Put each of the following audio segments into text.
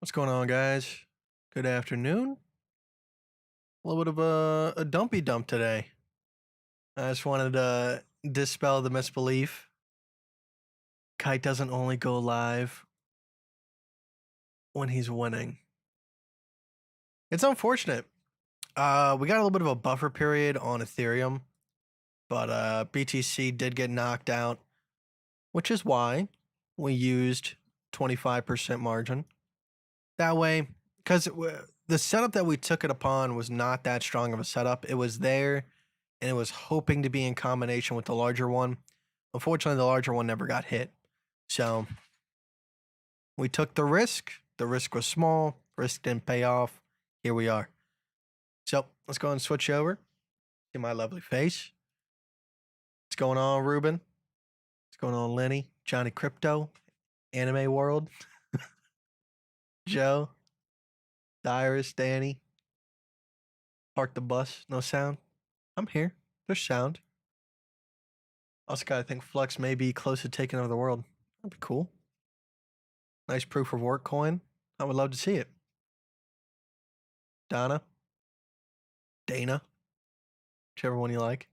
What's going on, guys? Good afternoon. A little bit of a dumpy dump today. I just wanted to dispel the misbelief. Kite doesn't only go live when he's winning. It's unfortunate. We got a little bit of a buffer period on Ethereum, but BTC did get knocked out, which is why we used 25% margin. That way, because the setup that we took it upon was not that strong of a setup. It was there and it was hoping to be in combination with the larger one. Unfortunately, the larger one never got hit. So we took the risk. The risk was small. Risk didn't pay off. Here we are. So let's go and switch over. See my lovely face. What's going on, Ruben? What's going on, Lenny? Johnny Crypto? Anime World? Joe? Cyrus? Danny? Park the bus? No sound? I'm here. There's sound. Also, gotta think Flux may be close to taking over the world. That'd be cool. Nice proof of work coin. I would love to see it. Donna, Dana, whichever one you like.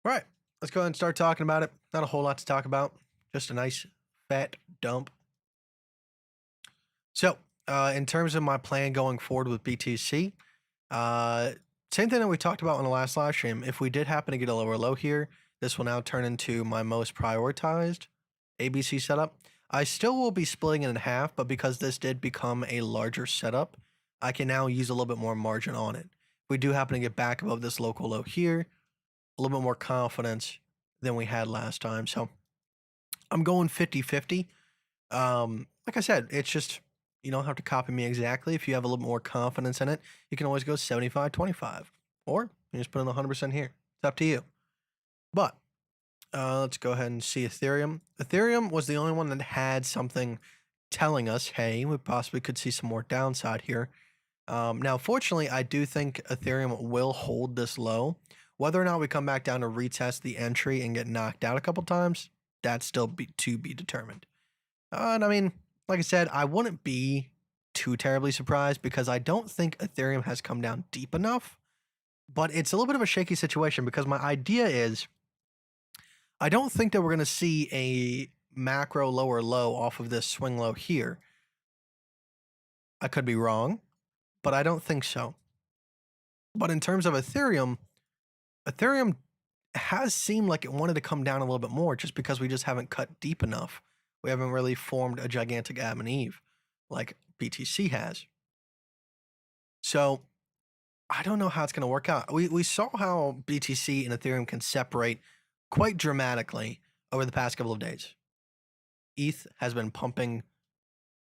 All right, let's go ahead and start talking about it. Not a whole lot to talk about. Just a nice fat dump. So, in terms of my plan going forward with BTC, same thing that we talked about on the last live stream. If we did happen to get a lower low here, this will now turn into my most prioritized ABC setup. I still will be splitting it in half, but because this did become a larger setup, I can now use a little bit more margin on it. If we do happen to get back above this local low here, a little bit more confidence than we had last time. So I'm going 50-50. Like I said, it's just, you don't have to copy me exactly. If you have a little more confidence in it, you can always go 75-25, or you just put in 100% here. It's up to you. But let's go ahead and see Ethereum. Ethereum was the only one that had something telling us, hey, we possibly could see some more downside here. Now, fortunately, I do think Ethereum will hold this low. Whether or not we come back down to retest the entry and get knocked out a couple times, that's still to be determined. And I mean, like I said, I wouldn't be too terribly surprised because I don't think Ethereum has come down deep enough. But it's a little bit of a shaky situation because my idea is I don't think that we're going to see a macro lower low off of this swing low here. I could be wrong, but I don't think so. But in terms of Ethereum has seemed like it wanted to come down a little bit more just because we just haven't cut deep enough. We haven't really formed a gigantic Adam and Eve like BTC has. So I don't know how it's going to work out. We saw how BTC and Ethereum can separate quite dramatically over the past couple of days. ETH has been pumping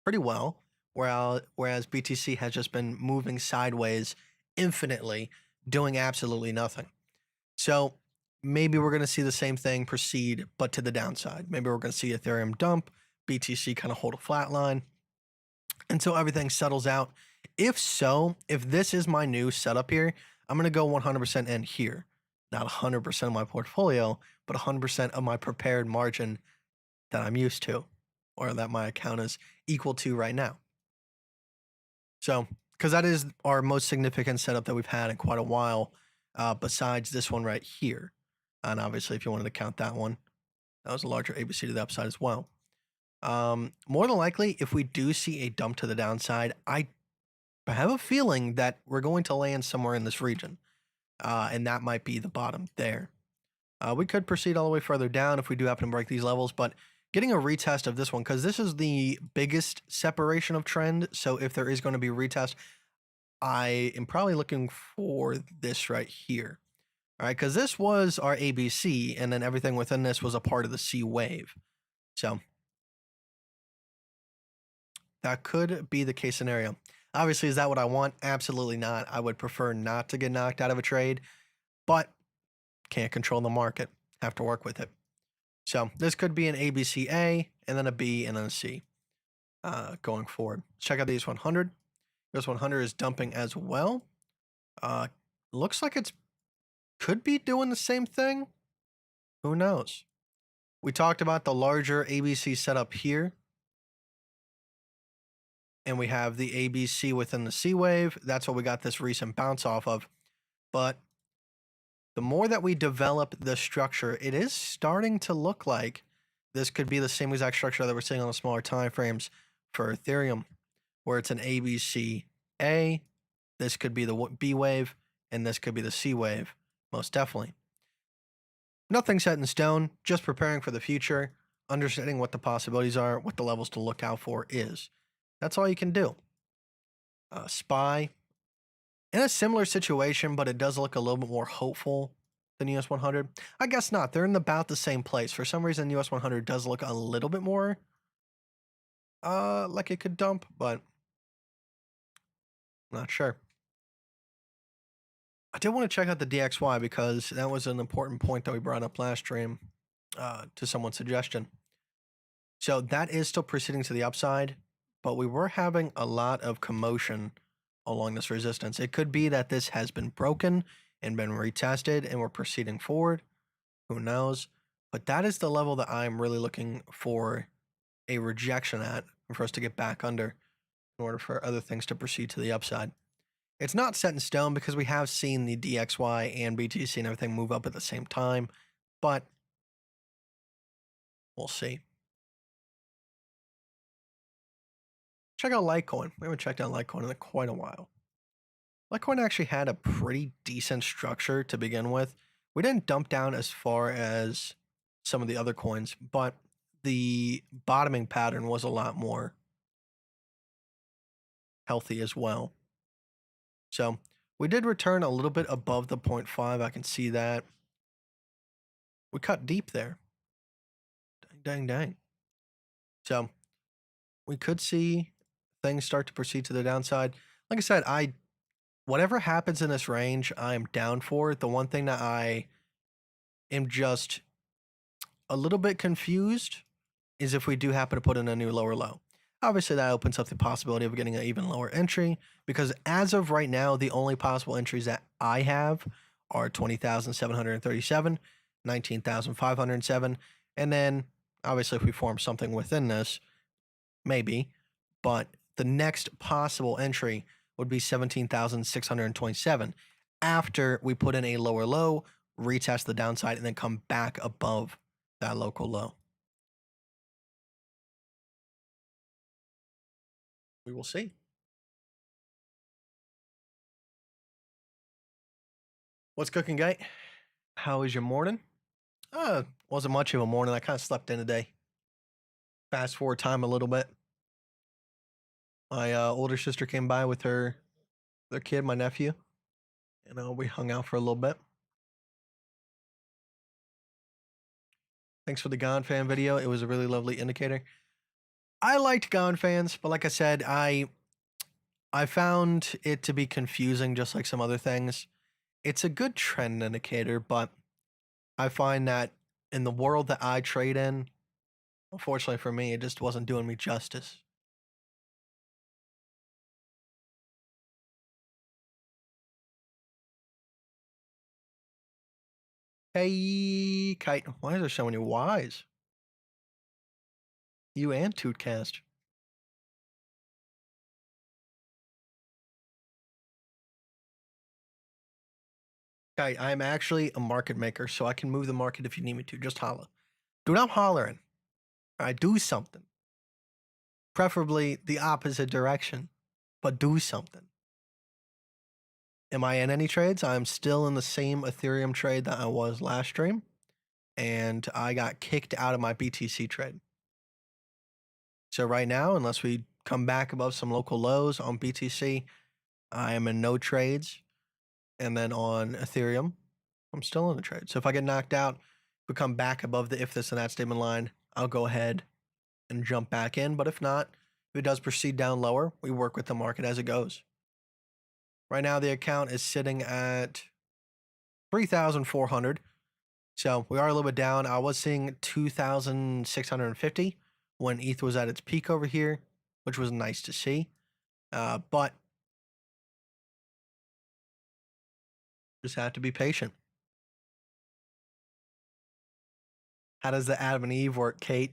pretty well, whereas BTC has just been moving sideways infinitely, doing absolutely nothing. So maybe we're going to see the same thing proceed, but to the downside. Maybe we're going to see Ethereum dump, BTC kind of hold a flat line until everything settles out. If so, if this is my new setup here, I'm going to go 100% in here. Not 100% of my portfolio, but 100% of my prepared margin that I'm used to, or that my account is equal to right now. So, because that is our most significant setup that we've had in quite a while, besides this one right here. And obviously, if you wanted to count that one, that was a larger ABC to the upside as well. More than likely, if we do see a dump to the downside, I have a feeling that we're going to land somewhere in this region. And that might be the bottom there. We could proceed all the way further down if we do happen to break these levels, but getting a retest of this one, because this is the biggest separation of trend. So if there is going to be a retest, I am probably looking for this right here. All right, because this was our ABC, and then everything within this was a part of the C wave. So that could be the case scenario. Obviously, is that what I want? Absolutely not. I would prefer not to get knocked out of a trade, but can't control the market. Have to work with it. So this could be an ABCA, and then a B, and then a C going forward. Let's check out the ES100. This 100 is dumping as well. Looks like it's could be doing the same thing. Who knows? We talked about the larger ABC setup here. and we have the ABC within the C wave. That's what we got this recent bounce off of. But the more that we develop the structure, it is starting to look like this could be the same exact structure that we're seeing on the smaller time frames for Ethereum, where it's an ABC-A. This could be the B wave, and this could be the C wave, most definitely. Nothing set in stone, just preparing for the future, understanding what the possibilities are, what the levels to look out for is. That's all you can do. SPY, in a similar situation, but it does look a little bit more hopeful than US 100. I guess not. They're in about the same place. For some reason, US 100 does look a little bit more like it could dump, but I'm not sure. I did want to check out the DXY because that was an important point that we brought up last stream to someone's suggestion. So that is still proceeding to the upside, but we were having a lot of commotion along this resistance. It could be that this has been broken and been retested and we're proceeding forward. Who knows? But that is the level that I'm really looking for a rejection at for us to get back under in order for other things to proceed to the upside. It's not set in stone because we have seen the DXY and BTC and everything move up at the same time, but we'll see. Check out Litecoin. We haven't checked out Litecoin in quite a while. Litecoin actually had a pretty decent structure to begin with. We didn't dump down as far as some of the other coins, but the bottoming pattern was a lot more healthy as well. So we did return a little bit above the 0.5. I can see that. We cut deep there. Dang, dang, dang. So we could see things start to proceed to the downside. Like I said, whatever happens in this range, I am down for. The one thing that I am just a little bit confused is if we do happen to put in a new lower low. Obviously, that opens up the possibility of getting an even lower entry because as of right now, the only possible entries that I have are 20,737, 19,507, and then obviously if we form something within this, maybe, but the next possible entry would be 17,627 after we put in a lower low, retest the downside, and then come back above that local low. We will see. What's cooking, guy? How is your morning? Wasn't much of a morning. I kind of slept in today. Fast forward time a little bit. My older sister came by with their kid, my nephew, and we hung out for a little bit. Thanks for the Gone fan video. It was a really lovely indicator. I liked Gone fans, but like I said, I found it to be confusing, just like some other things. It's a good trend indicator, but I find that in the world that I trade in, unfortunately for me, it just wasn't doing me justice. Hey, Kite, why is there so many Ys? You and Tootcast. Kite, I'm actually a market maker, so I can move the market if you need me to. Just holla. Dude, I'm hollering. All right, do something. Preferably the opposite direction, but do something. Am I in any trades? I'm still in the same Ethereum trade that I was last stream, and I got kicked out of my BTC trade. So right now, unless we come back above some local lows on BTC, I am in no trades. And then on Ethereum, I'm still in the trade. So if I get knocked out, we come back above the if this and that statement line, I'll go ahead and jump back in. But if not, if it does proceed down lower, we work with the market as it goes. Right now, the account is sitting at 3,400. So we are a little bit down. I was seeing 2,650 when ETH was at its peak over here, which was nice to see. But just have to be patient. How does the Adam and Eve work, Kate?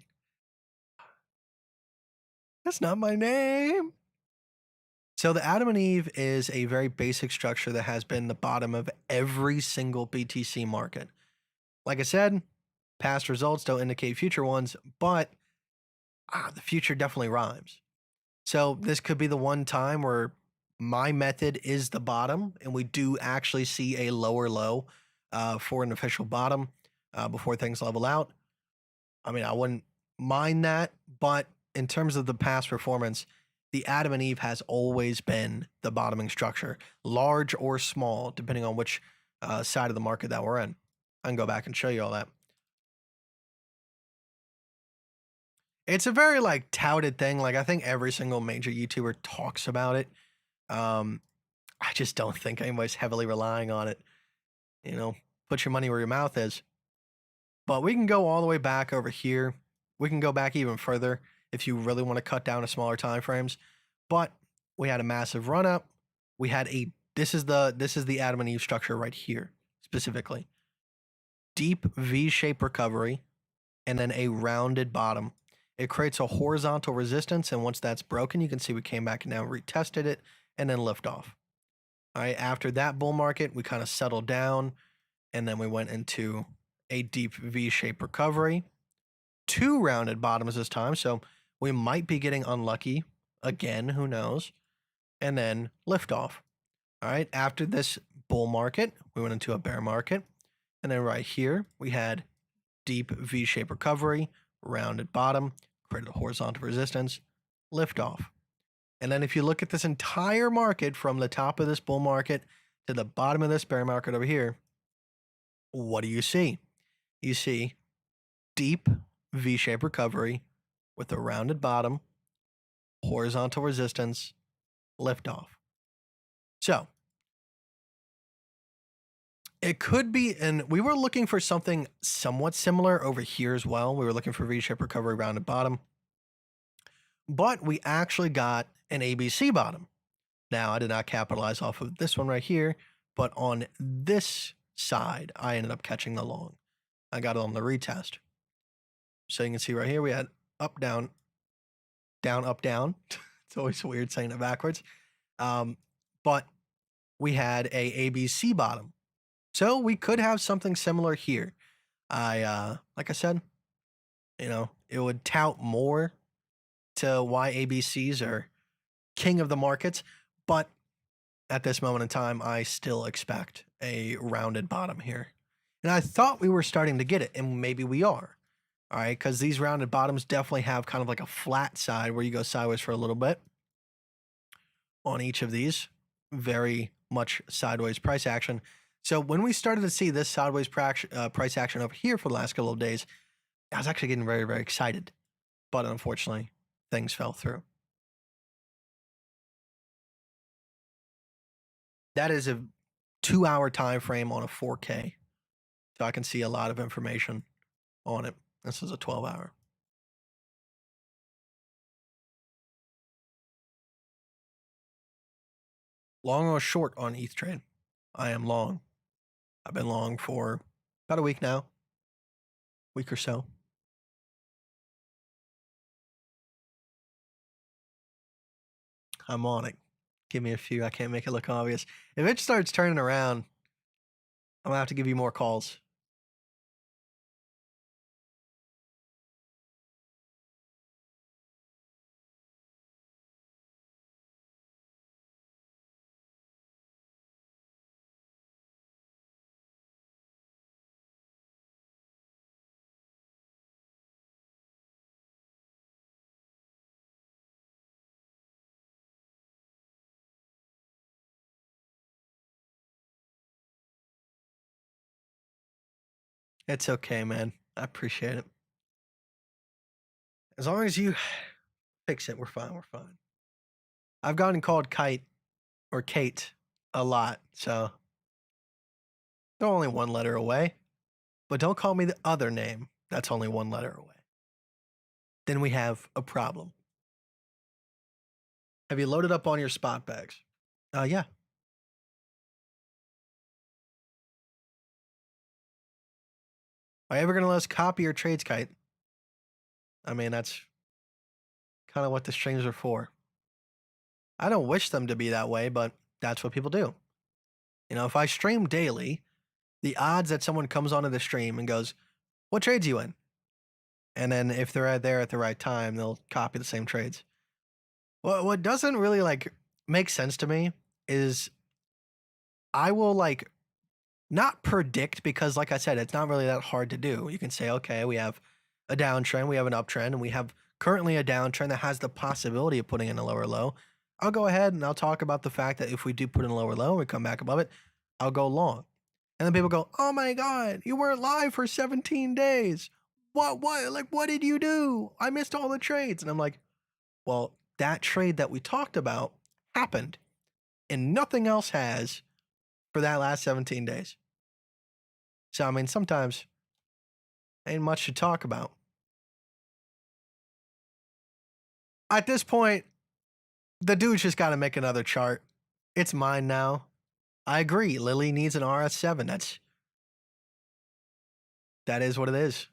That's not my name. So the Adam and Eve is a very basic structure that has been the bottom of every single BTC market. Like I said, past results don't indicate future ones, but the future definitely rhymes. So this could be the one time where my method is the bottom, and we do actually see a lower low for an official bottom before things level out. I mean, I wouldn't mind that, but in terms of the past performance, the Adam and Eve has always been the bottoming structure, large or small, depending on which side of the market that we're in. I can go back and show you all that. It's a very like touted thing. Like I think every single major YouTuber talks about it. Um, I just don't think anybody's heavily relying on it. You know, put your money where your mouth is. But we can go all the way back over here. We can go back even further if you really want to cut down to smaller time frames. But we had a massive run up. We had a this is the Adam and Eve structure right here specifically. Deep V-shaped recovery and then a rounded bottom. It creates a horizontal resistance, and once that's broken, you can see we came back and now retested it and then lift off. All right, after that bull market, we kind of settled down and then we went into a deep V-shaped recovery. Two rounded bottoms this time, so we might be getting unlucky again, who knows? And then lift off. All right, after this bull market, we went into a bear market. And then right here, we had deep V-shaped recovery, rounded bottom, created a horizontal resistance, lift off. And then if you look at this entire market from the top of this bull market to the bottom of this bear market over here, what do you see? You see deep V-shaped recovery with a rounded bottom, horizontal resistance, lift off. So it could be, and we were looking for something somewhat similar over here as well. We were looking for V-shaped recovery, rounded bottom, but we actually got an ABC bottom. Now, I did not capitalize off of this one right here, but on this side, I ended up catching the long. I got it on the retest. So you can see right here, we had up, down, down, up, down. It's always weird saying it backwards. But we had a ABC bottom. So we could have something similar here. Like I said, you know, it would tout more to why ABCs are king of the markets, but at this moment in time, I still expect a rounded bottom here. And I thought we were starting to get it, and maybe we are. All right, because these rounded bottoms definitely have kind of like a flat side where you go sideways for a little bit on each of these. Very much sideways price action. So when we started to see this sideways price action over here for the last couple of days, I was actually getting very, very excited. But unfortunately, things fell through. That is a 2-hour time frame on a 4K. So I can see a lot of information on it. This is a 12-hour. Long or short on ETH trade? I am long. I've been long for about a week now, week or so. I'm on it. Give me a few. I can't make it look obvious. If it starts turning around, I'm gonna have to give you more calls. It's okay, man. I appreciate it. As long as you fix it, we're fine. We're fine. I've gotten called Kite or Kate a lot, so they're only one letter away. But don't call me the other name. That's only one letter away. Then we have a problem. Have you loaded up on your spot bags? Yeah. Are you ever gonna let us copy your trades, Kite? I mean, that's kind of what the strings are for. I don't wish them to be that way, but that's what people do. You know, if I stream daily, the odds that someone comes onto the stream and goes, "What trades you in?" And then if they're there at the right time, they'll copy the same trades. What doesn't really like make sense to me is I will like not predict because, like I said, it's not really that hard to do. You can say, okay, we have a downtrend, we have an uptrend, and we have currently a downtrend that has the possibility of putting in a lower low. I'll go ahead and I'll talk about the fact that if we do put in a lower low and we come back above it, I'll go long. And then people go, "Oh my God, you weren't live for 17 days. What did you do? I missed all the trades." And I'm like, well, that trade that we talked about happened and nothing else has for that last 17 days. So, I mean, sometimes ain't much to talk about. At this point, the dude's just got to make another chart. It's mine now. I agree. Lily needs an RS7. That is what it is.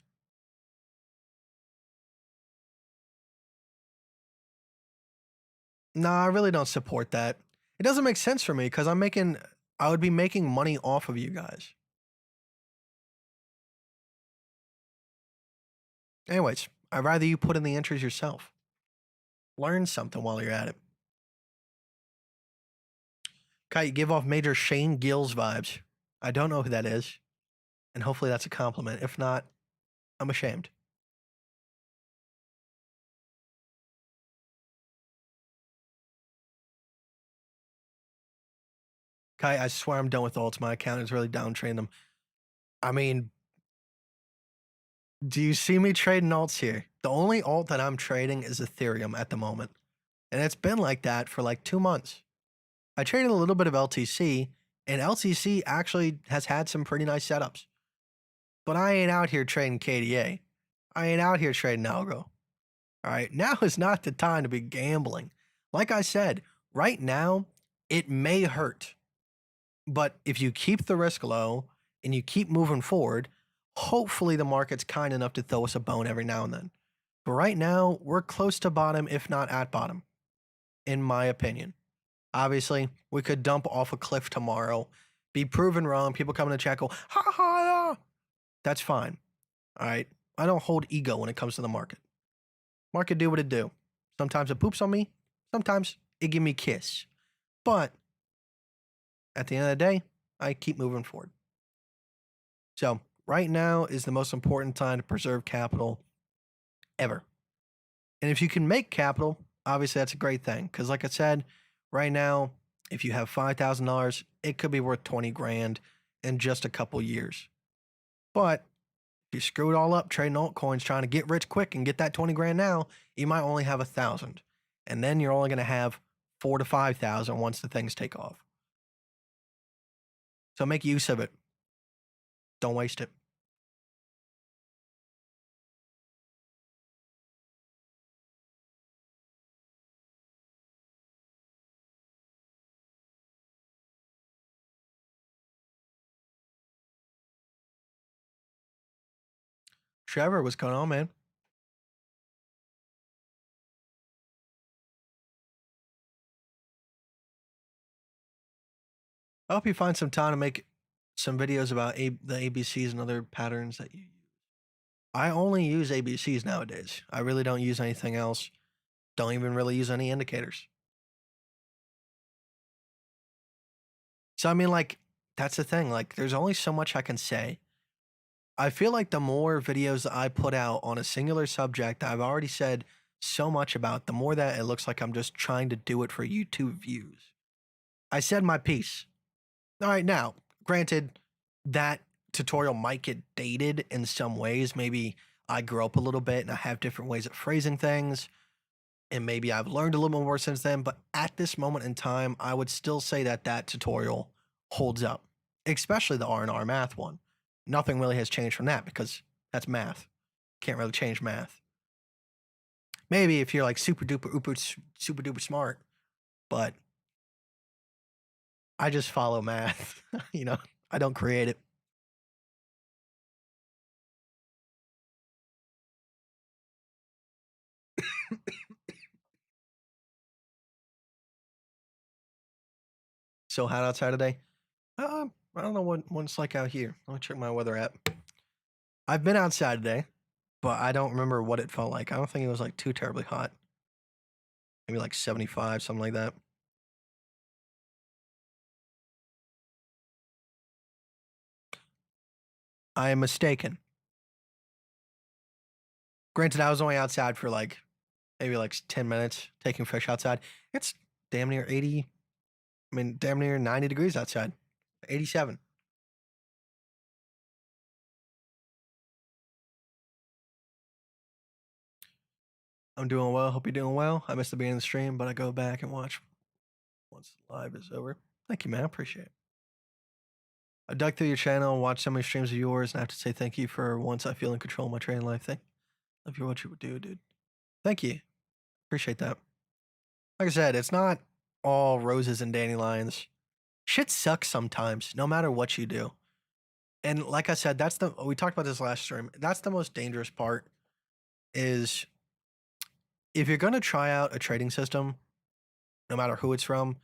No, I really don't support that. It doesn't make sense for me because I would be making money off of you guys. Anyways, I'd rather you put in the entries yourself. Learn something while you're at it. Kite, you give off major Shane Gills vibes. I don't know who that is, and hopefully that's a compliment. If not, I'm ashamed. Kite, I swear I'm done with alts. My account is really downtraining them. I mean, do you see me trading alts here? The only alt that I'm trading is Ethereum at the moment, and it's been like that for like 2 months. I traded a little bit of LTC, and LTC actually has had some pretty nice setups. But I ain't out here trading KDA. I ain't out here trading algo. All right, now is not the time to be gambling. Like I said, right now, it may hurt. But if you keep the risk low and you keep moving forward, hopefully the market's kind enough to throw us a bone every now and then. But right now, we're close to bottom, if not at bottom, in my opinion. Obviously, we could dump off a cliff tomorrow, be proven wrong, people come in the chat go, ha ha, that's fine. All right. I don't hold ego when it comes to the market. Market do what it do. Sometimes it poops on me. Sometimes it give me a kiss. But at the end of the day, I keep moving forward. So right now is the most important time to preserve capital ever. And if you can make capital, obviously that's a great thing. Because like I said, right now, if you have $5,000, it could be worth 20 grand in just a couple years. But if you screw it all up trading altcoins, trying to get rich quick and get that 20 grand now, you might only have 1,000. And then you're only going to have 4 to 5,000 once the things take off. So make use of it. Don't waste it. Trevor, what's going on, man? I hope you find some time to make some videos about the ABCs and other patterns that you use. I only use ABCs nowadays. I really don't use anything else. Don't even really use any indicators. So, I mean, like, that's the thing. Like, there's only so much I can say. I feel like the more videos that I put out on a singular subject I've already said so much about, the more that it looks like I'm just trying to do it for YouTube views. I said my piece. All right, now, granted, that tutorial might get dated in some ways. Maybe I grew up a little bit and I have different ways of phrasing things, and maybe I've learned a little more since then. But at this moment in time, I would still say that that tutorial holds up, especially the R&R math one. Nothing really has changed from that because that's math. Can't really change math. Maybe if you're like super duper smart, but I just follow math. You know, I don't create it. So hot outside today. I don't know what it's like out here. Let me check my weather app. I've been outside today, but I don't remember what it felt like. I don't think it was like too terribly hot. Maybe like 75, something like that. I am mistaken. Granted, I was only outside for like maybe like 10 minutes taking fish outside. It's damn near 80. I mean, damn near 90 degrees outside. 87. I'm doing well. Hope you're doing well. I missed the beginning of the stream, but I go back and watch once live is over. Thank you, man. I appreciate it. I dug through your channel and watched so many streams of yours, and I have to say thank you for once I feel in control of my training life thing. Love you what you would do, dude. Thank you. Appreciate that. Like I said, it's not all roses and dandelions. Shit sucks sometimes, no matter what you do. And like I said, we talked about this last stream. That's the most dangerous part is if you're going to try out a trading system, no matter who it's from,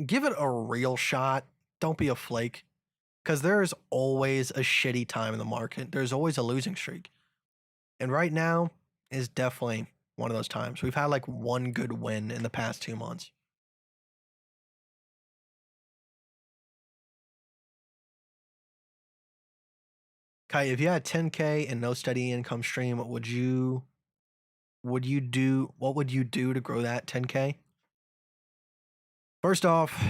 give it a real shot. Don't be a flake because there's always a shitty time in the market. There's always a losing streak. And right now is definitely one of those times. We've had like one good win in the past 2 months. Kite, if you had 10K and no steady income stream, what would you do to grow that 10K? First off,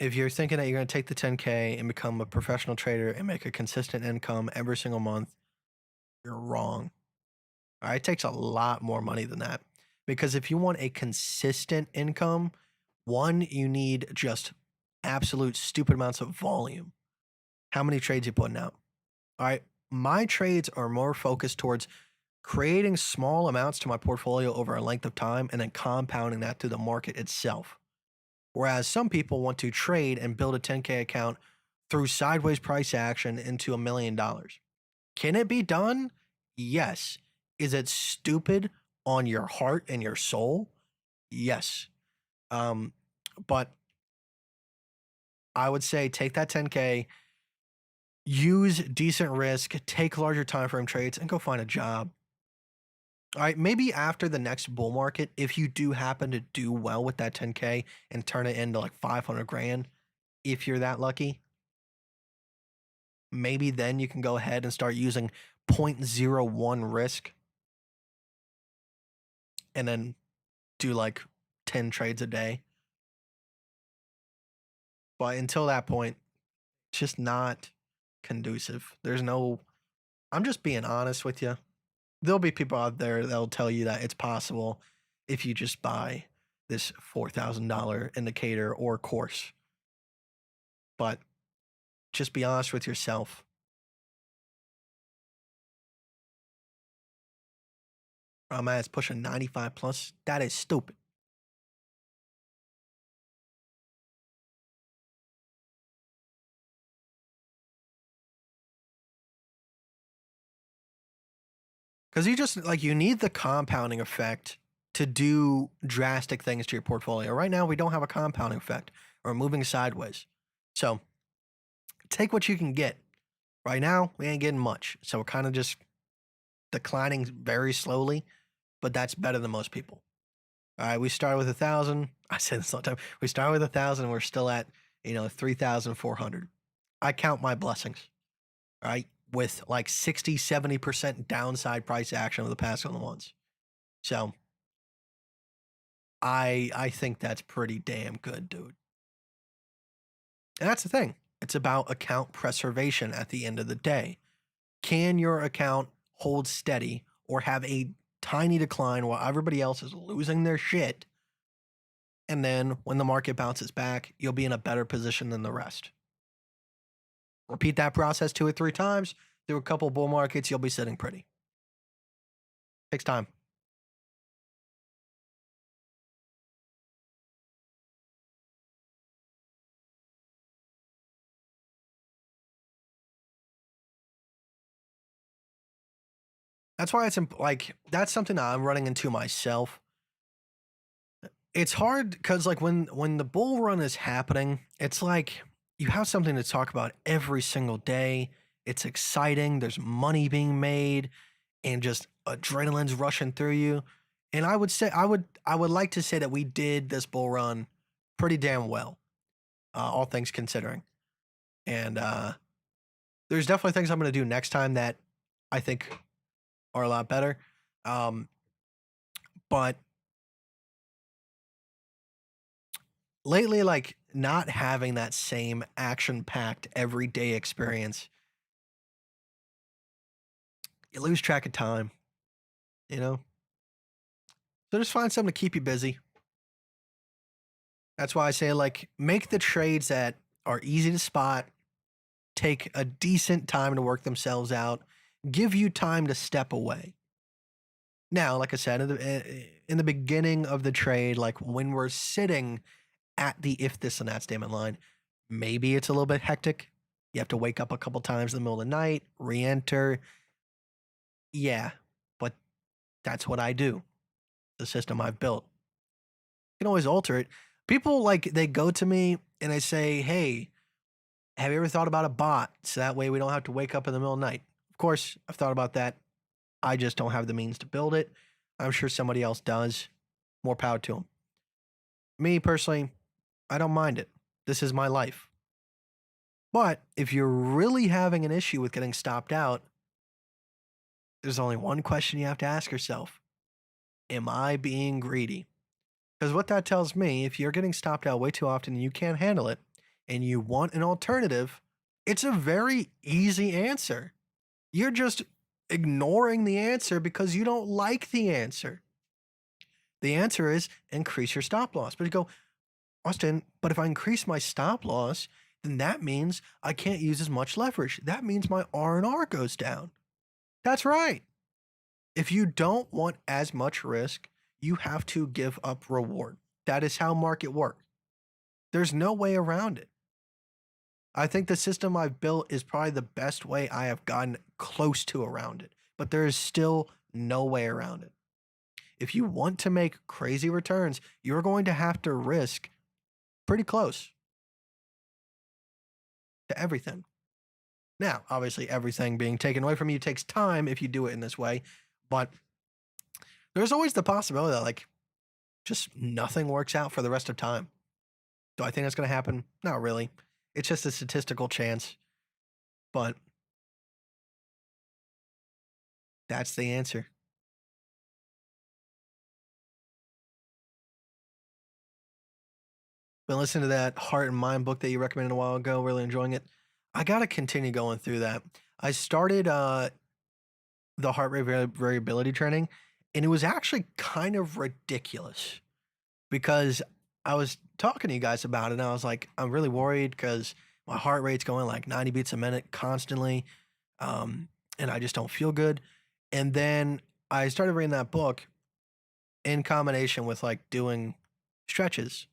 if you're thinking that you're going to take the 10K and become a professional trader and make a consistent income every single month, you're wrong. All right, it takes a lot more money than that. Because if you want a consistent income, one, you need just absolute stupid amounts of volume. How many trades you putting out? All right, my trades are more focused towards creating small amounts to my portfolio over a length of time and then compounding that through the market itself. Whereas some people want to trade and build a 10K account through sideways price action into $1 million. Can it be done? Yes. Is it stupid on your heart and your soul? Yes. But I would say take that 10K, use decent risk, take larger time frame trades, and go find a job. All right, maybe after the next bull market, if you do happen to do well with that 10K and turn it into like 500 grand, if you're that lucky, maybe then you can go ahead and start using 0.01 risk and then do like 10 trades a day. But until that point, it's just not conducive. I'm just being honest with you. There'll be people out there that'll tell you that it's possible if you just buy this $4,000 indicator or course. But just be honest with yourself. I'm at it's pushing 95 plus. That is stupid. Because you need the compounding effect to do drastic things to your portfolio. Right now, we don't have a compounding effect. We're moving sideways. So take what you can get. Right now, we ain't getting much. So we're kind of just declining very slowly, but that's better than most people. All right, we started with 1,000. I said this all the time. We started with 1,000. We're still at 3,400. I count my blessings. All right, with like 60-70% downside price action over the past couple of months. So I think that's pretty damn good, dude. And that's the thing. It's about account preservation at the end of the day. Can your account hold steady or have a tiny decline while everybody else is losing their shit? And then when the market bounces back, you'll be in a better position than the rest. Repeat that process 2 or 3 times through a couple bull markets, you'll be sitting pretty. Takes time. That's why it's like that's something that I'm running into myself. It's hard because like when the bull run is happening, it's like you have something to talk about every single day. It's exciting. There's money being made, and just adrenaline's rushing through you. And I would say I would like to say that we did this bull run pretty damn well, all things considering. And there's definitely things I'm going to do next time that I think are a lot better. Um, but lately, like not having that same action packed everyday experience, you lose track of time, you know? So just find something to keep you busy. That's why I say, like, make the trades that are easy to spot, take a decent time to work themselves out, give you time to step away. Now, like I said, in the beginning of the trade, like when we're sitting at the if this and that statement line, maybe it's a little bit hectic. You have to wake up a couple times in the middle of the night, re enter. Yeah, but that's what I do. The system I've built. You can always alter it. People like they go to me and they say, "Hey, have you ever thought about a bot so that way we don't have to wake up in the middle of the night?" Of course, I've thought about that. I just don't have the means to build it. I'm sure somebody else does. More power to them. Me personally, I don't mind it. This is my life. But if you're really having an issue with getting stopped out, there's only one question you have to ask yourself. Am I being greedy? Because what that tells me, if you're getting stopped out way too often and you can't handle it and you want an alternative, it's a very easy answer. You're just ignoring the answer because you don't like the answer. The answer is increase your stop loss. But you go, Austin, but if I increase my stop loss, then that means I can't use as much leverage. That means my R&R goes down. That's right. If you don't want as much risk, you have to give up reward. That is how market works. There's no way around it. I think the system I've built is probably the best way I have gotten close to around it, but there is still no way around it. If you want to make crazy returns, you're going to have to risk pretty close to everything. Now, obviously, everything being taken away from you takes time if you do it in this way, but there's always the possibility that, like, just nothing works out for the rest of time. Do I think that's going to happen? Not really. It's just a statistical chance, but that's the answer. Been listening to that Heart and Mind book that you recommended a while ago, really enjoying it. I got to continue going through that. I started the heart rate variability training, and it was actually kind of ridiculous because I was talking to you guys about it, and I was like, I'm really worried because my heart rate's going like 90 beats a minute constantly, and I just don't feel good. And then I started reading that book in combination with like doing stretches,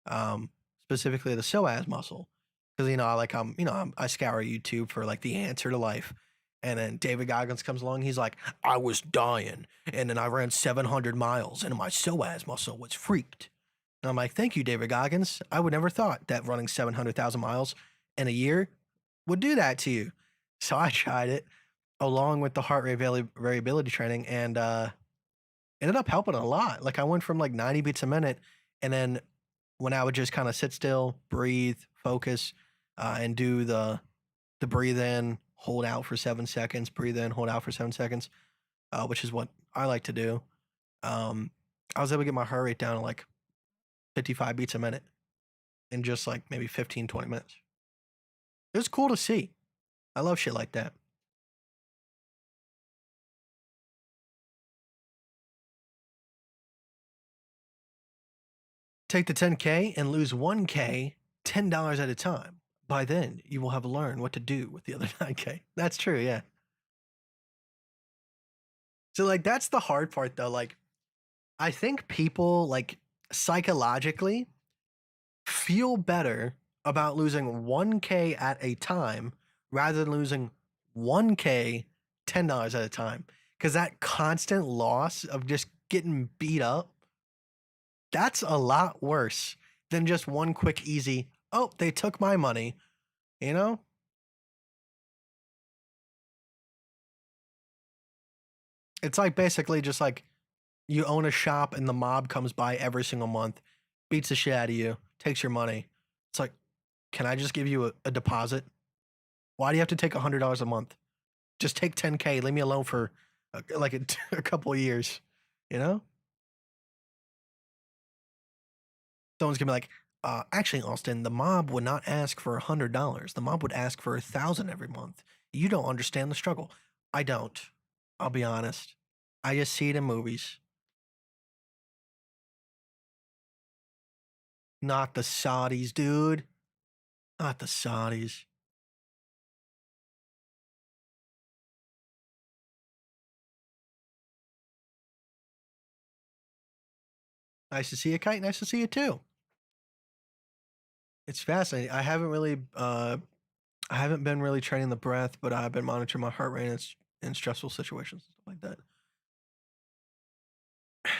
um, specifically the psoas muscle, because I like I scour YouTube for like the answer to life. And then David Goggins comes along. He's like, I was dying, and then I ran 700 miles, and my psoas muscle was freaked. And I'm like, thank you, David Goggins. I would never thought that running 700,000 miles in a year would do that to you. So I tried it along with the heart rate variability training, and ended up helping a lot. Like I went from like 90 beats a minute, and then when I would just kind of sit still, breathe, focus, and do the breathe in, hold out for 7 seconds, breathe in, hold out for 7 seconds, which is what I like to do. Um, I was able to get my heart rate down to like 55 beats a minute in just like maybe 15, 20 minutes. It was cool to see. I love shit like that. Take the 10K and lose 1K $10 at a time. By then, you will have learned what to do with the other 9K. That's true, yeah. So like that's the hard part though. Like I think people like psychologically feel better about losing 1K at a time rather than losing 1K $10 at a time. Cause that constant loss of just getting beat up That's a lot worse than just one quick, easy, oh, they took my money, you know? It's like basically just like you own a shop and the mob comes by every single month, beats the shit out of you, takes your money. It's like, can I just give you a deposit? Why do you have to take $100 a month? Just take 10K. Leave me alone for like a couple of years. You know, someone's gonna be like, actually, Austin, the mob would not ask for $100. The mob would ask for 1,000 every month. You don't understand the struggle. I don't. I'll be honest. I just see it in movies. Not the Saudis, dude. Not the Saudis. Nice to see you, Kite. Nice to see you too. It's fascinating. I haven't been really training the breath, but I've been monitoring my heart rate in stressful situations and stuff like that.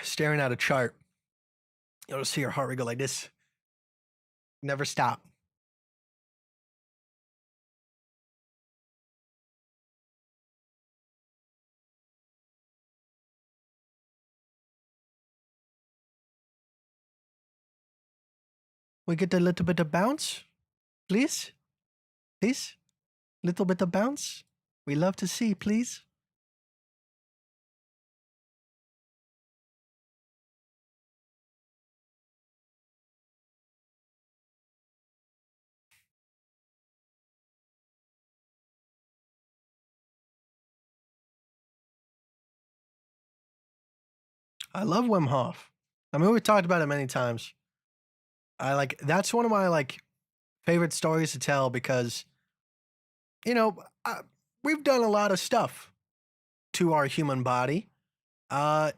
Staring at a chart, you'll see your heart rate go like this. Never stop. We get a little bit of bounce, please, please, little bit of bounce. We love to see, please. I love Wim Hof. I mean, we've talked about it many times. I like that's one of my like favorite stories to tell because you know we've done a lot of stuff to our human body. Uh,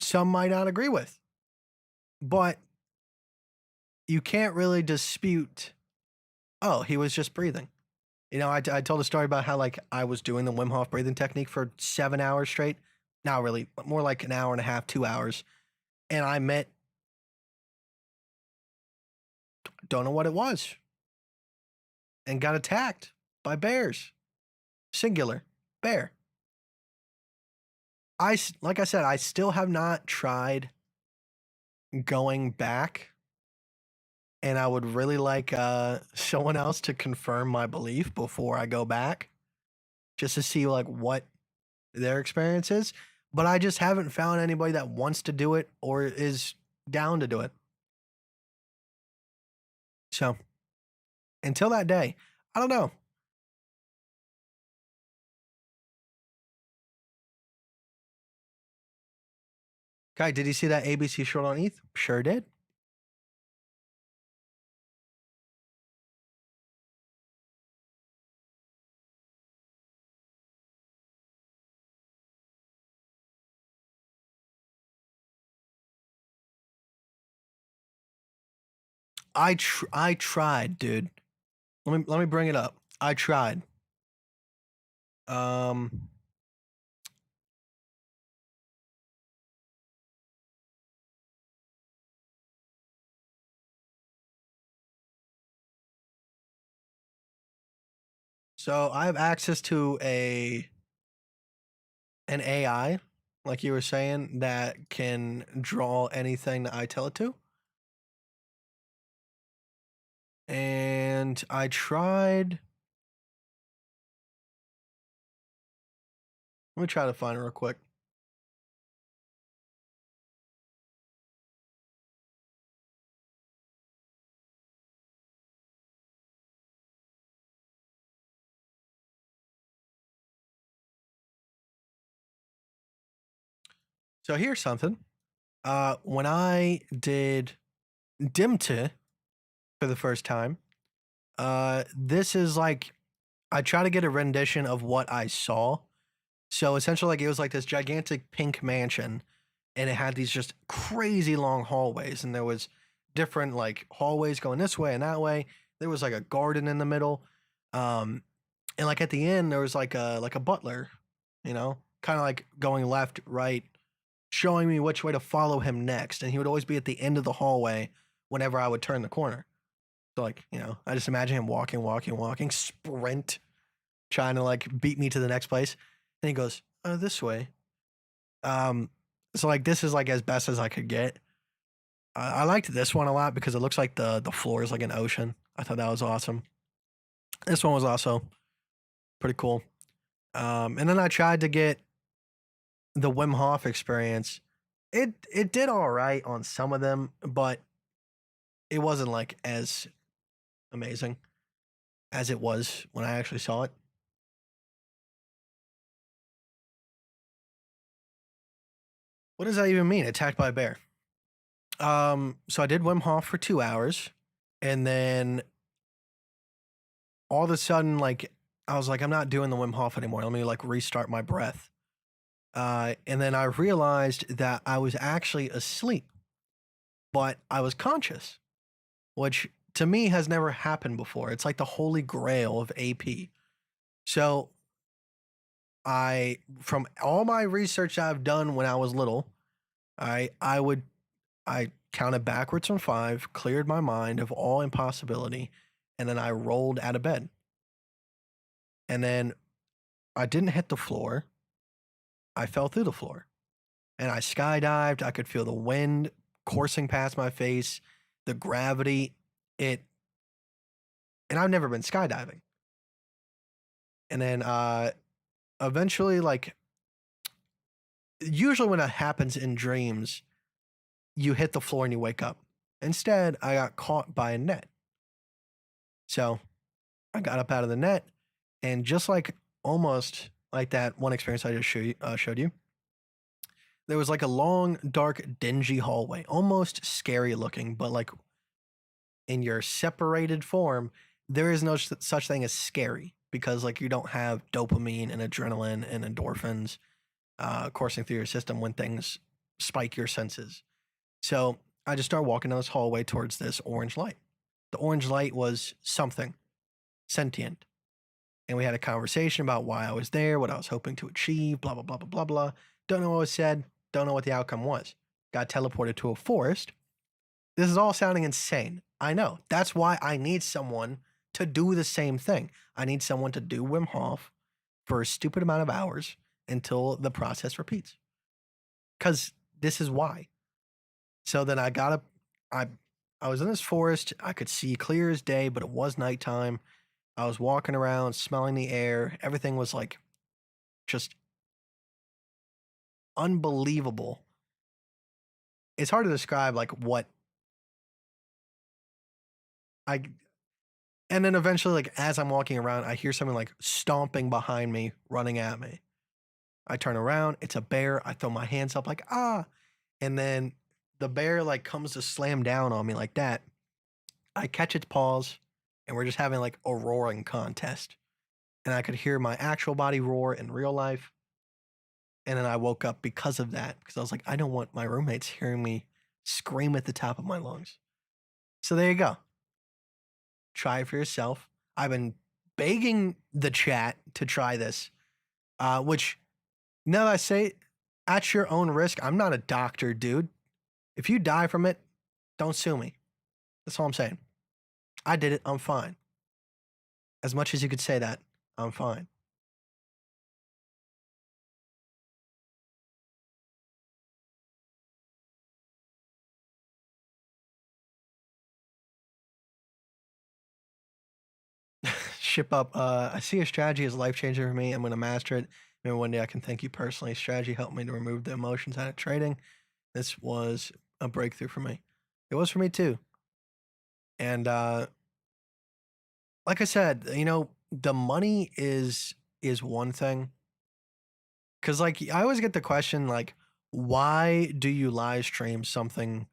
some might not agree with, but you can't really dispute. Oh, he was just breathing. You know, I told a story about how like I was doing the Wim Hof breathing technique for 7 hours straight. Not really, more like an hour and a half, 2 hours. And I met, don't know what it was, and got attacked by bears. Singular, bear. Like I said, I still have not tried going back, and I would really like someone else to confirm my belief before I go back, just to see like what their experience is. But I just haven't found anybody that wants to do it or is down to do it. So until that day, I don't know. Guy, did you see that ABC short on ETH? Sure did. I tried, dude. Let me bring it up. I tried. Um so I have access to an AI, like you were saying, that can draw anything that I tell it to. And I tried. Let me try to find it real quick. So here's something. When I did Dimte for the first time, this is like I try to get a rendition of what I saw. So essentially, like it was like this gigantic pink mansion, and it had these just crazy long hallways, and there was different like hallways going this way and that way. There was like a garden in the middle, um, and like at the end there was like a butler, you know, kind of like going left, right, showing me which way to follow him next. And he would always be at the end of the hallway whenever I would turn the corner. So, like, you know, I just imagine him walking, sprint, trying to like beat me to the next place. And he goes, this way. So like this is like as best as I could get. I liked this one a lot because it looks like the floor is like an ocean. I thought that was awesome. This one was also pretty cool. And then I tried to get the Wim Hof experience. It did all right on some of them, but it wasn't like as amazing as it was when I actually saw it. What does that even mean? Attacked by a bear. So I did Wim Hof for 2 hours, and then all of a sudden, like I was like, I'm not doing the Wim Hof anymore. Let me like restart my breath. And then I realized that I was actually asleep, but I was conscious, which to me has never happened before. It's like the holy grail of AP. So from all my research I've done when I was little, I counted backwards from 5, cleared my mind of all impossibility, and then I rolled out of bed. And then I didn't hit the floor. I fell through the floor. And I skydived. I could feel the wind coursing past my face, the gravity. And I've never been skydiving. And then eventually, like, usually when it happens in dreams, you hit the floor and you wake up. Instead, I got caught by a net. So I got up out of the net, and just like almost like that one experience I just showed you, there was like a long, dark, dingy hallway, almost scary looking, but like in your separated form, there is no such thing as scary because like you don't have dopamine and adrenaline and endorphins coursing through your system when things spike your senses. So I just started walking down this hallway towards this orange light. The orange light was something sentient. And we had a conversation about why I was there, what I was hoping to achieve, blah, blah, blah, blah, blah, blah. Don't know what was said. Don't know what the outcome was. Got teleported to a forest. This is all sounding insane. I know. That's why I need someone to do the same thing. I need someone to do Wim Hof for a stupid amount of hours until the process repeats. Because this is why. So then I got up. I was in this forest. I could see clear as day, but it was nighttime. I was walking around, smelling the air. Everything was like just unbelievable. It's hard to describe like what I and then eventually like as I'm walking around, I hear something like stomping behind me, running at me. I turn around, it's a bear. I throw my hands up like ah, and then the bear like comes to slam down on me like that. I catch its paws and we're just having like a roaring contest. And I could hear my actual body roar in real life. And then I woke up because of that, because I was like, I don't want my roommates hearing me scream at the top of my lungs. So there you go. Try it for yourself. I've been begging the chat to try this, which now that I say it, at your own risk, I'm not a doctor, dude. If you die from it, don't sue me. That's all I'm saying. I did it. I'm fine. As much as you could say that, I'm fine. Ship up. I see a strategy is life changing for me. I'm going to master it. Maybe one day I can thank you personally. Strategy helped me to remove the emotions out of trading. This was a breakthrough for me. It was for me too. And like I said, you know, the money is one thing. Cause like I always get the question like, why do you live stream something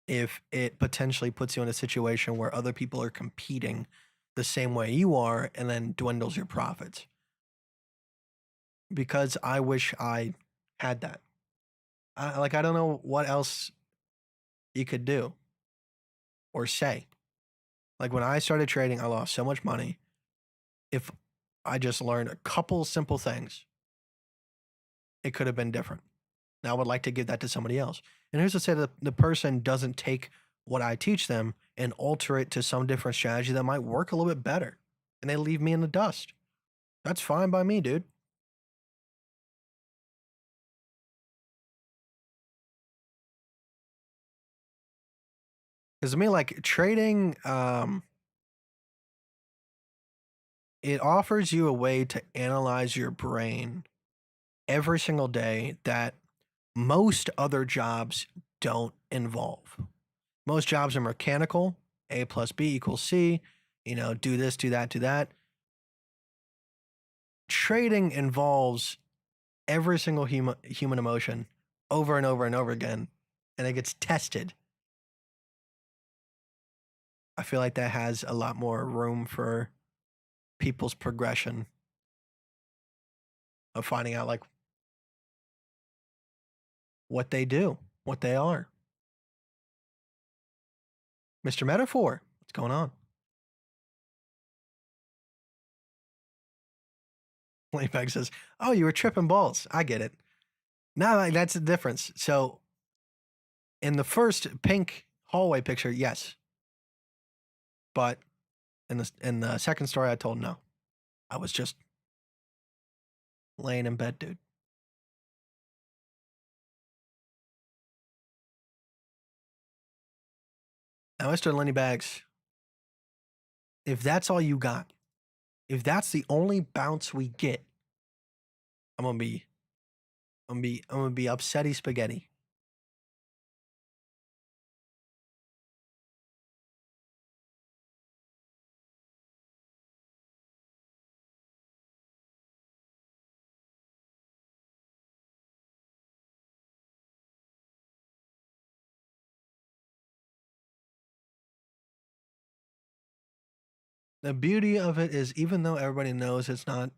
if it potentially puts you in a situation where other people are competing the same way you are and then dwindles your profits? Because I wish I had that. I don't know what else you could do or say. Like when I started trading, I lost so much money. If I just learned a couple simple things, it could have been different. And I would like to give that to somebody else. And who's to say that the person doesn't take what I teach them and alter it to some different strategy that might work a little bit better, and they leave me in the dust? That's fine by me, dude. Because to me, like trading, it offers you a way to analyze your brain every single day that most other jobs don't involve. Most jobs are mechanical, A plus B equals C, do this, do that, do that. Trading involves every single human emotion over and over and over again, and it gets tested. I feel like that has a lot more room for people's progression of finding out like what they do, what they are. Mr. Metaphor, what's going on? Layback says, "Oh, you were tripping balls. I get it." Now like, that's the difference. So in the first pink hallway picture, yes, but in the second story, I told no. I was just laying in bed, dude. Now, Mr. Lenny Bags, if that's all you got, if that's the only bounce we get, I'm gonna be upsetty spaghetti. The beauty of it is, even though everybody knows it's not,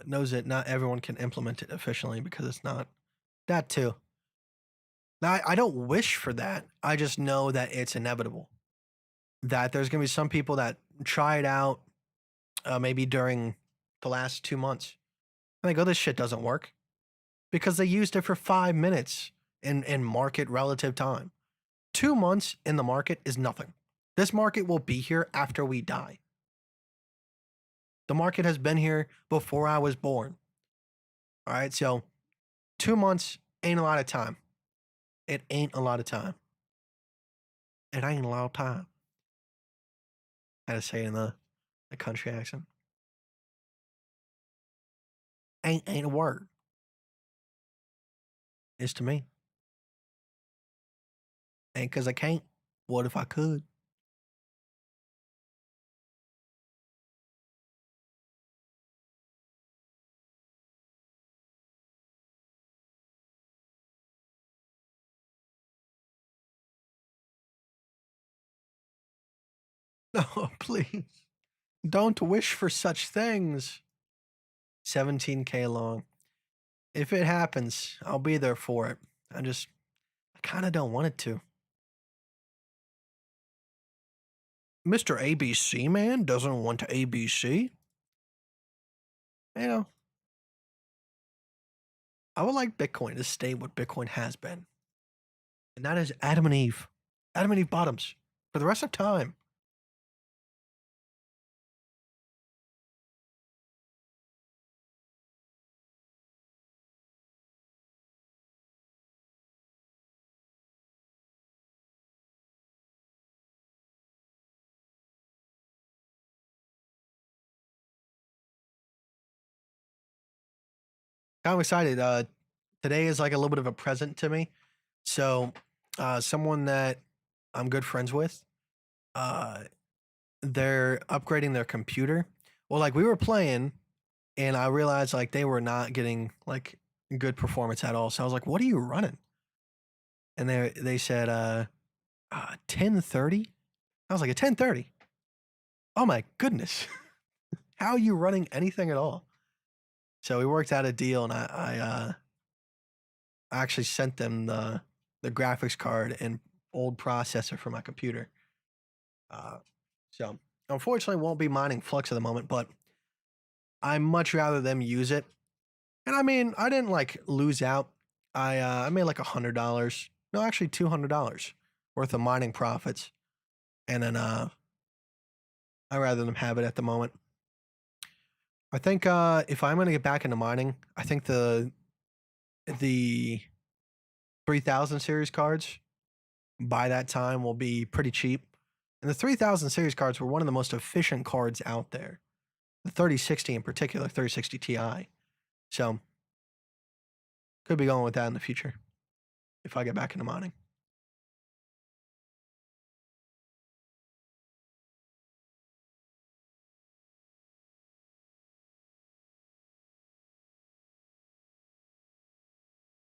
knows it, not everyone can implement it efficiently because it's not that too. Now, I don't wish for that. I just know that it's inevitable. That there's gonna be some people that try it out, maybe during the last 2 months, and they go, "This shit doesn't work," because they used it for 5 minutes in market relative time. 2 months in the market is nothing. This market will be here after we die. The market has been here before I was born. All right, so 2 months ain't a lot of time. It ain't a lot of time. It ain't a lot of time. I had to say it in the country accent. Ain't a word. It's to me. Ain't because I can't. What if I could? No, please. Don't wish for such things. 17K long. If it happens, I'll be there for it. I kind of don't want it to. Mr. ABC man doesn't want to ABC. You know, I would like Bitcoin to stay what Bitcoin has been. And that is Adam and Eve. Adam and Eve bottoms for the rest of time. I'm excited. Today is like a little bit of a present to me. So, someone that I'm good friends with, uh, they're upgrading their computer. Well, like we were playing, and I realized like they were not getting like good performance at all. So I was like, "What are you running?" And they said 1030. I was like, "A 1030? Oh my goodness! How are you running anything at all?" So we worked out a deal, and I actually sent them the graphics card and old processor for my computer. Uh, so unfortunately, won't be mining Flux at the moment, but I much rather them use it. And I mean, I didn't like lose out. I made like $100. No, actually $200 worth of mining profits. And then I rather them have it at the moment. I think if I'm gonna get back into mining, I think the 3000 series cards by that time will be pretty cheap. And the 3000 series cards were one of the most efficient cards out there. The 3060 in particular, 3060 Ti. So could be going with that in the future if I get back into mining.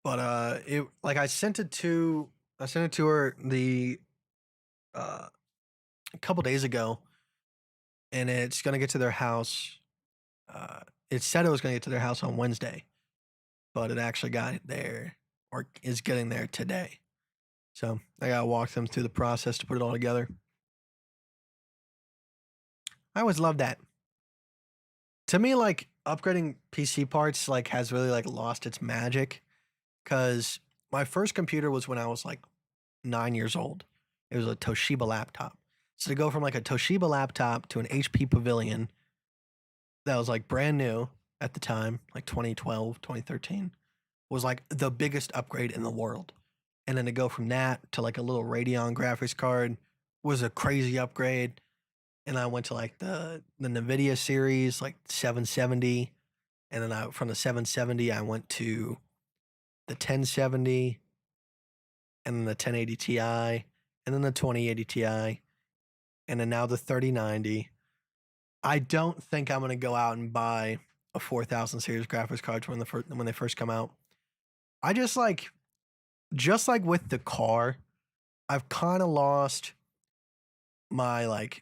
But it like I sent it to her a couple days ago, and it's gonna get to their house. Uh, it said it was gonna get to their house on Wednesday, but it actually got there or is getting there today. So I gotta walk them through the process to put it all together. I always love that. To me, like upgrading PC parts like has really like lost its magic because my first computer was when I was like 9 years old. It was a Toshiba laptop. So to go from like a Toshiba laptop to an HP Pavilion that was like brand new at the time, like 2012, 2013, was like the biggest upgrade in the world. And then to go from that to like a little Radeon graphics card was a crazy upgrade. And I went to like the Nvidia series, like 770, and then from the 770 I went to the 1070, and then the 1080 Ti, and then the 2080 Ti, and then now the 3090. I don't think I'm gonna go out and buy a 4000 series graphics card when they first come out. I just like with the car, I've kind of lost my like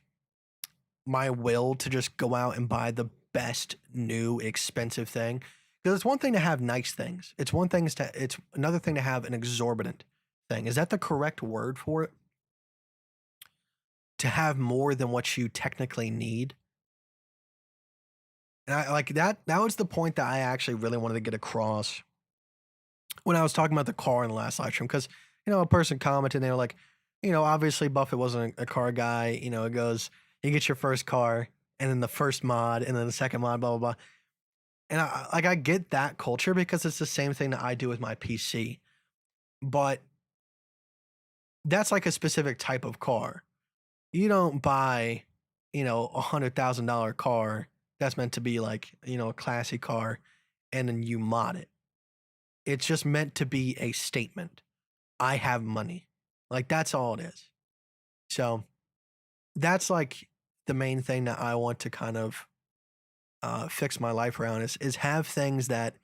my will to just go out and buy the best new expensive thing. Because it's one thing to have nice things. It's another thing to have an exorbitant thing. Is that the correct word for it? To have more than what you technically need. And I like that was the point that I actually really wanted to get across when I was talking about the car in the last live stream. Because, a person commented and they were like, obviously Buffett wasn't a car guy. It goes, you get your first car and then the first mod and then the second mod, blah, blah, blah. And I get that culture because it's the same thing that I do with my PC. But that's like a specific type of car. You don't buy, $100,000 car that's meant to be like, a classy car and then you mod it. It's just meant to be a statement. I have money. Like that's all it is. So that's like the main thing that I want to kind of fix my life around is have things that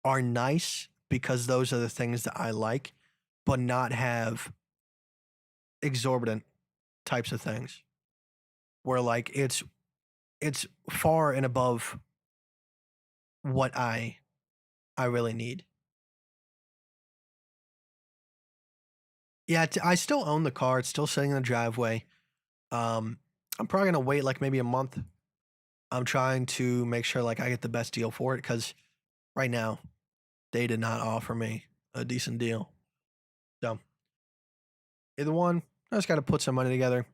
are nice because those are the things that I like, but not have exorbitant types of things where like it's far and above what I really need. Yeah, I still own the car. It's still sitting in the driveway. I'm probably gonna wait like maybe a month. I'm trying to make sure like I get the best deal for it because right now they did not offer me a decent deal. So either one, I just got to put some money together.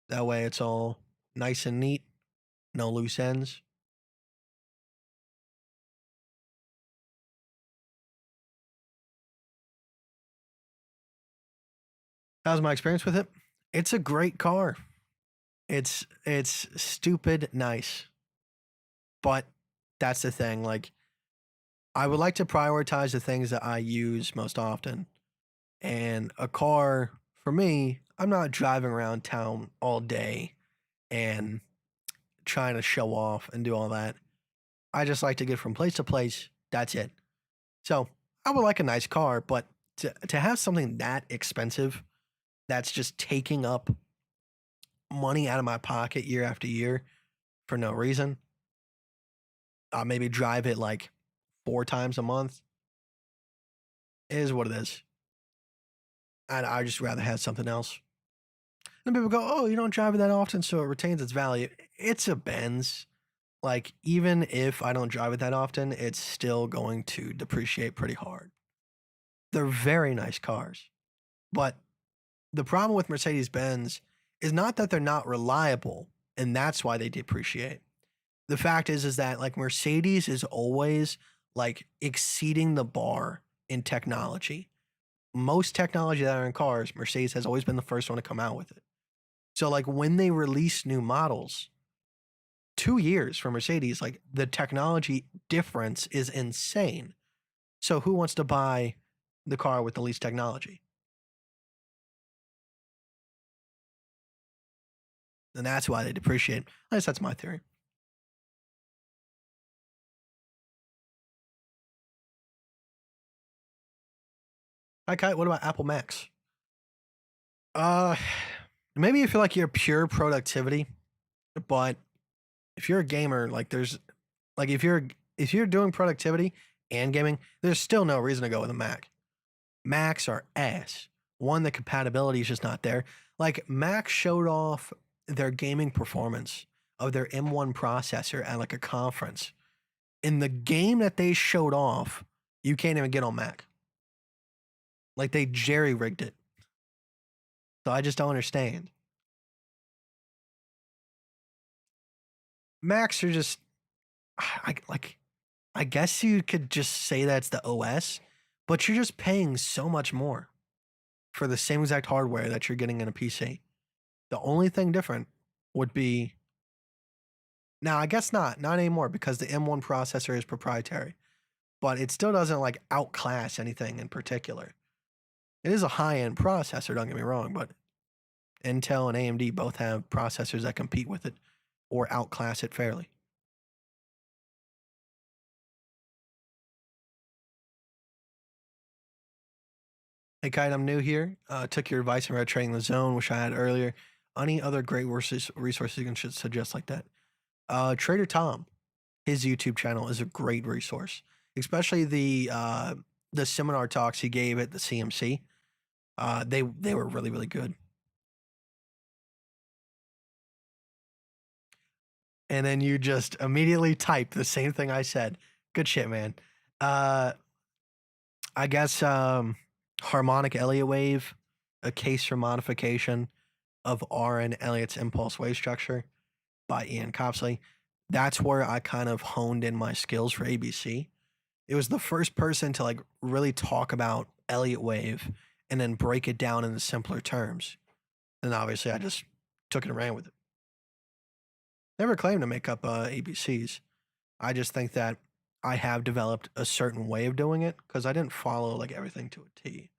That way it's all nice and neat, no loose ends. How's my experience with it? It's a great car. It's stupid nice. But that's the thing, like I would like to prioritize the things that I use most often. And a car for me, I'm not driving around town all day and trying to show off and do all that. I just like to get from place to place. That's it. So I would like a nice car, but to have something that expensive that's just taking up money out of my pocket year after year for no reason, I'll maybe drive it like 4 times a month, is what it is. I just rather have something else. And people go, oh, you don't drive it that often, so it retains its value. It's a Benz. Like, even if I don't drive it that often, it's still going to depreciate pretty hard. They're very nice cars. But the problem with Mercedes Benz is not that they're not reliable, and that's why they depreciate. The fact is that like Mercedes is always like exceeding the bar in technology. Most technology that are in cars, Mercedes has always been the first one to come out with it. So like when they release new models, 2 years for Mercedes, like the technology difference is insane. So who wants to buy the car with the least technology? And that's why they depreciate. At least that's my theory. Hi, Kite. What about Apple Macs? Uh, maybe if you like your pure productivity, but if you're a gamer, like there's like if you're doing productivity and gaming, there's still no reason to go with a Mac. Macs are ass. One, the compatibility is just not there. Like Mac showed off their gaming performance of their M1 processor at like a conference. In the game that they showed off, you can't even get on Mac. Like they jerry rigged it. So I just don't understand. Macs are just like I guess you could just say that's the OS, but you're just paying so much more for the same exact hardware that you're getting in a PC. The only thing different would be now, I guess not anymore because the M1 processor is proprietary, but it still doesn't like outclass anything in particular. It is a high end processor, don't get me wrong, but Intel and AMD both have processors that compete with it or outclass it fairly. Hey, Kite, I'm new here. Took your advice and read Trading the Zone, which I had earlier. Any other great resources you can suggest like that? Trader Tom, his YouTube channel is a great resource, especially the seminar talks he gave at the CMC. They were really really good. And then you just immediately type the same thing I said. Good shit, man. Uh, I guess harmonic Elliott wave, a case for modification of R and Elliott's impulse wave structure by Ian Copsley. That's where I kind of honed in my skills for ABC. It was the first person to like really talk about Elliott wave and then break it down into simpler terms. And obviously, I just took it and ran with it. Never claimed to make up ABCs. I just think that I have developed a certain way of doing it because I didn't follow like everything to a T.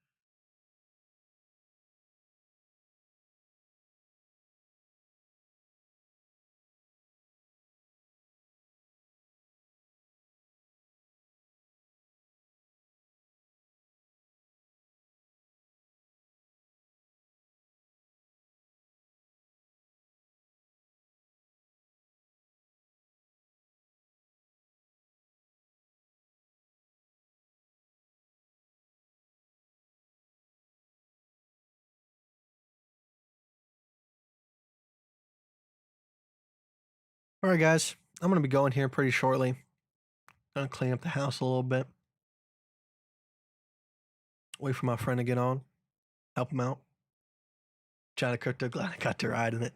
All right, guys, I'm gonna be going here pretty shortly. Gonna clean up the house a little bit. Wait for my friend to get on. Help him out. China Crypto, glad I got to ride in it.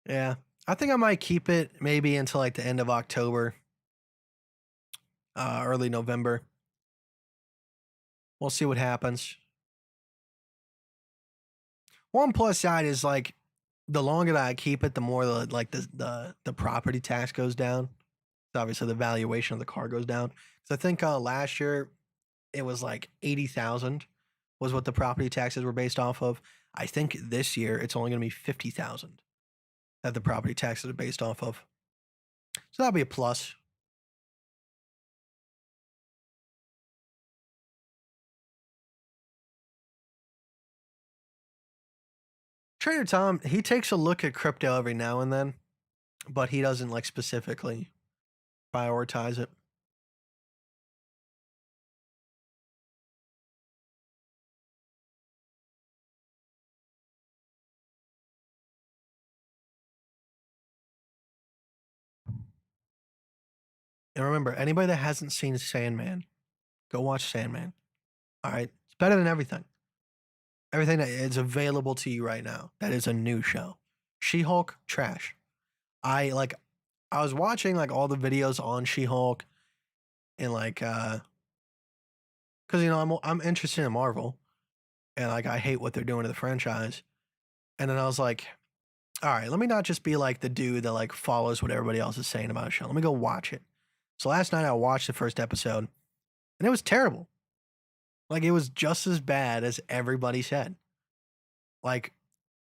Yeah, I think I might keep it maybe until like the end of October, early November. We'll see what happens. One plus side is like the longer that I keep it, the more the property tax goes down. So obviously, the valuation of the car goes down. So I think last year it was like 80,000 was what the property taxes were based off of. I think this year it's only going to be 50,000 that the property taxes are based off of. So that'll be a plus. Trader Tom, he takes a look at crypto every now and then, but he doesn't like specifically prioritize it. And remember, anybody that hasn't seen Sandman, go watch Sandman. All right, it's better than everything. Everything that is available to you right now. That is a new show. She-Hulk, trash. I like. I was watching like all the videos on She-Hulk, and like, because I'm interested in Marvel, and like I hate what they're doing to the franchise. And then I was like, all right, let me not just be like the dude that like follows what everybody else is saying about a show. Let me go watch it. So last night I watched the first episode, and it was terrible. Like it was just as bad as everybody said. Like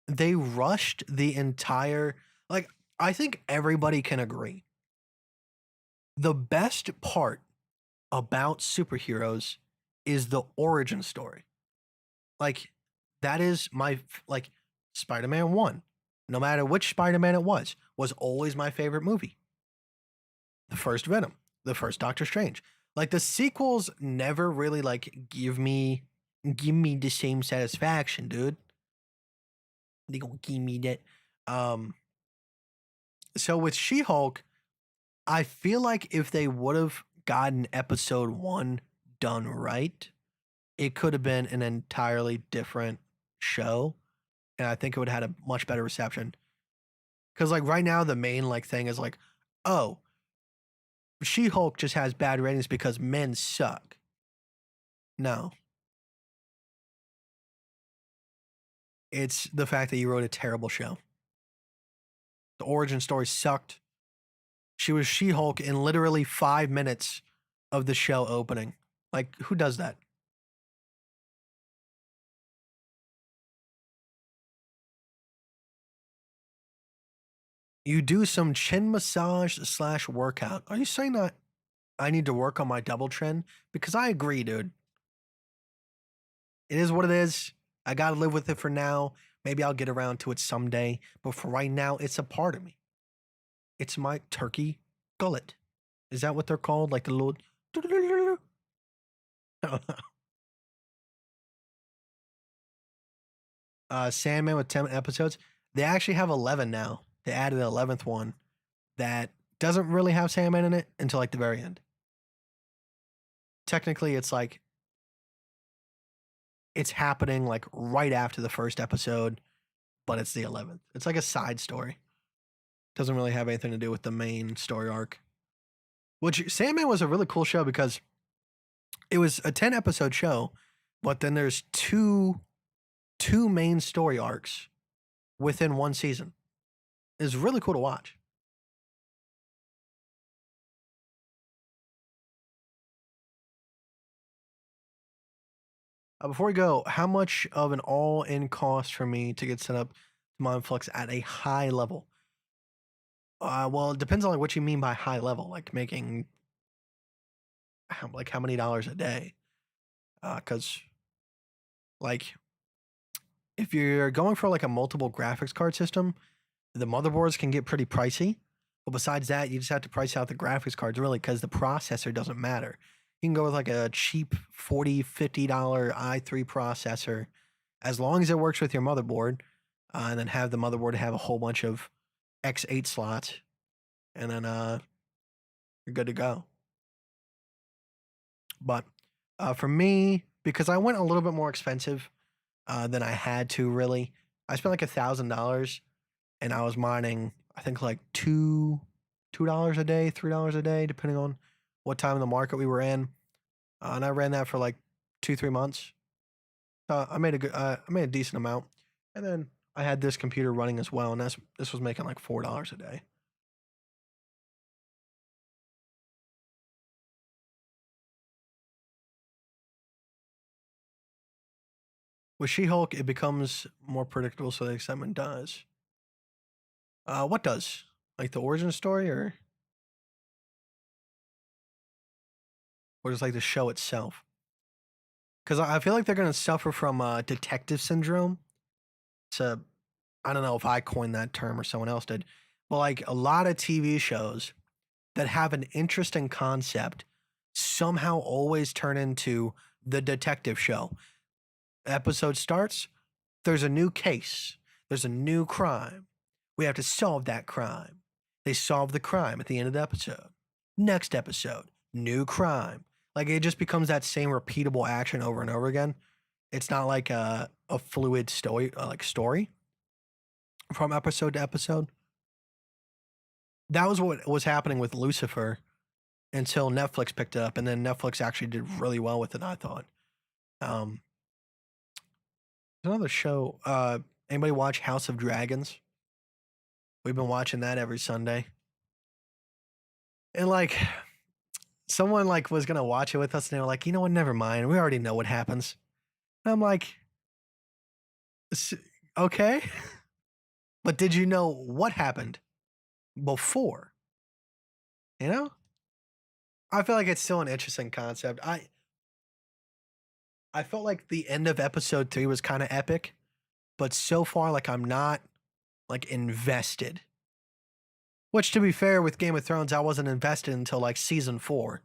they rushed the entire. Like I think everybody can agree. The best part about superheroes is the origin story. Like that is my like Spider-Man 1. No matter which Spider-Man it was always my favorite movie. The first Venom, the first Doctor Strange. Like the sequels never really like give me the same satisfaction, dude. They gonna give me that. Um so with She-Hulk, I feel like if they would have gotten episode 1 done right, it could have been an entirely different show, and I think it would have had a much better reception. Because like right now, the main like thing is like, oh, She-Hulk just has bad ratings because men suck. No, it's the fact that you wrote a terrible show. The origin story sucked. She was She-Hulk in literally 5 minutes of the show opening. Like, who does that? You do some chin massage slash workout. Are you saying that I need to work on my double chin? Because I agree, dude. It is what it is. I gotta live with it for now. Maybe I'll get around to it someday. But for right now, it's a part of me. It's my turkey gullet. Is that what they're called? Like the little. Sandman with 10 episodes. They actually have 11 now. They added an 11th one that doesn't really have Sandman in it until like the very end. Technically, it's like it's happening like right after the first episode, but it's the 11th. It's like a side story. Doesn't really have anything to do with the main story arc. Which Sandman was a really cool show because it was a 10 episode show, but then there's two main story arcs within one season. It's really cool to watch. Before we go, how much of an all-in cost for me to get set up to Mindflux at a high level? Well, it depends on like what you mean by high level, like making like how many dollars a day. Because like if you're going for like a multiple graphics card system, the motherboards can get pretty pricey. But besides that, you just have to price out the graphics cards really because the processor doesn't matter. You can go with like a cheap $40, $50 i3 processor as long as it works with your motherboard, and then have the motherboard have a whole bunch of X8 slots, and then you're good to go. But for me, because I went a little bit more expensive than I had to really, I spent like $1,000, and I was mining I think like $2 a day, $3 a day, depending on what time in the market we were in, and I ran that for like 2-3 months. I made I made a decent amount, and then I had this computer running as well, and this was making like $4 a day. With She-Hulk, it becomes more predictable, so the excitement does. What does? Like the origin story, or just like the show itself? Because I feel like they're gonna suffer from detective syndrome. So I don't know if I coined that term or someone else did, but like a lot of TV shows that have an interesting concept somehow always turn into the detective show. Episode starts, there's a new case, there's a new crime. We have to solve that crime. They solve the crime at the end of the episode. Next episode, new crime. Like it just becomes that same repeatable action over and over again. It's not like a fluid story from episode to episode. That was what was happening with Lucifer until Netflix picked it up, and then Netflix actually did really well with it. I thought. Um, Another show. Anybody watch House of Dragons? We've been watching that every Sunday, and like someone like was gonna watch it with us, and they were like, you know what? Never mind. We already know what happens. And I'm like, okay, but did you know what happened before? You know, I feel like it's still an interesting concept. I felt like the end of episode 3 was kind of epic, but so far, like I'm not like invested. Which, to be fair, with Game of Thrones, I wasn't invested until like season 4.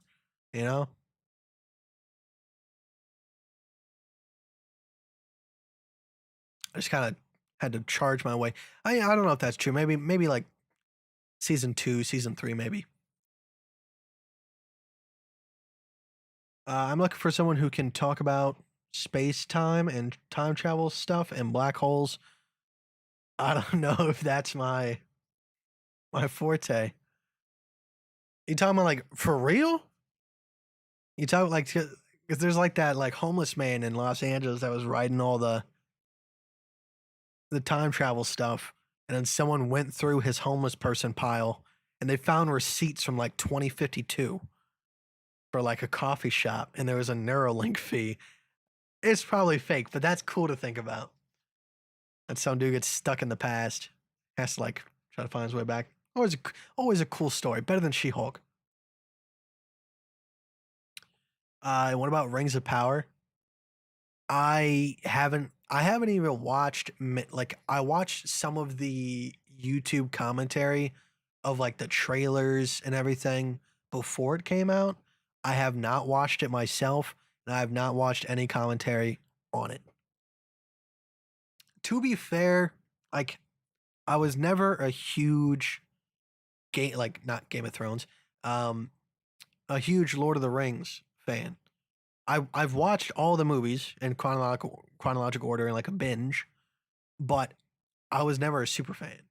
You know, I just kind of had to charge my way. I don't know if that's true. Maybe like season 2, season 3, maybe. I'm looking for someone who can talk about space time and time travel stuff and black holes. I don't know if that's my forte. You talking about like for real? You talk like because there's like that like homeless man in Los Angeles that was writing all the time travel stuff, and then someone went through his homeless person pile and they found receipts from like 2052 for like a coffee shop, and there was a Neuralink fee. It's probably fake, but that's cool to think about. That some dude gets stuck in the past, has to like try to find his way back. Always a cool story. Better than She-Hulk. What about Rings of Power? I haven't even watched like I watched some of the YouTube commentary of like the trailers and everything before it came out. I have not watched it myself, and I have not watched any commentary on it. To be fair, like I was never a huge game like not Game of Thrones, um a huge Lord of the Rings fan. I've watched all the movies in chronological order in like a binge, but I was never a super fan.